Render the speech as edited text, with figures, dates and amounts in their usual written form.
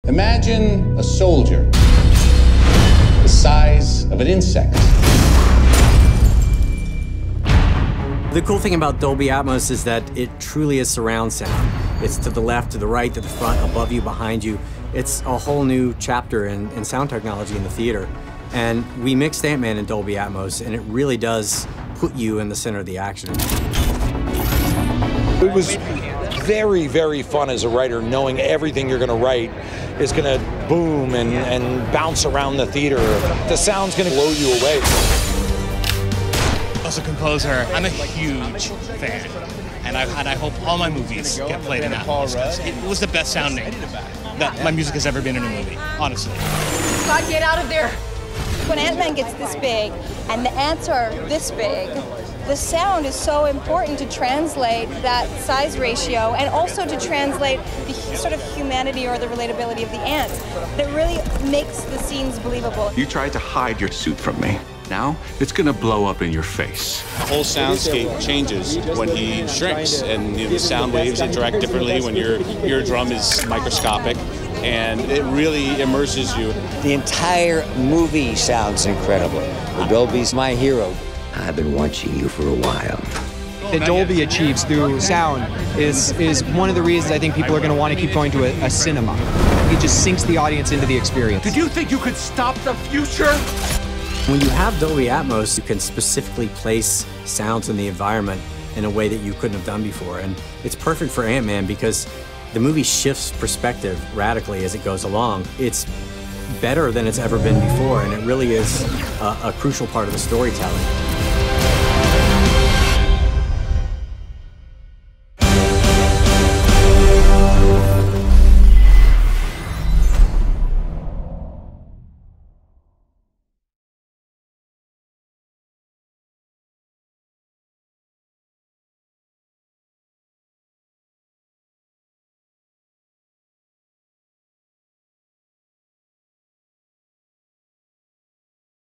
Imagine a soldier the size of an insect. The cool thing about Dolby Atmos is that it truly is surround sound. It's to the left, to the right, to the front, above you, behind you. It's a whole new chapter in sound technology in the theater. And we mixed Ant-Man in Dolby Atmos, and it really does put you in the center of the action. It was very, very fun as a writer, knowing everything you're going to write is going to boom and bounce around the theater. The sound's going to blow you away. As a composer, I'm a huge fan, and I hope all my movies get played in Atmos, because it was the best sounding that my music has ever been in a movie, honestly. God, get out of there! When Ant-Man gets this big and the ants are this big, the sound is so important to translate that size ratio and also to translate the sort of humanity or the relatability of the ants. It really makes the scenes believable. You tried to hide your suit from me. Now, it's gonna blow up in your face. The whole soundscape changes when he shrinks, and the sound waves interact differently when your eardrum is microscopic, and it really immerses you. The entire movie sounds incredible. Dolby's my hero. I've been watching you for a while. That Dolby achieves through sound is one of the reasons I think people are going to want to keep going to a cinema. It just sinks the audience into the experience. Did you think you could stop the future? When you have Dolby Atmos, you can specifically place sounds in the environment in a way that you couldn't have done before. And it's perfect for Ant-Man because the movie shifts perspective radically as it goes along. It's better than it's ever been before, and it really is a crucial part of the storytelling.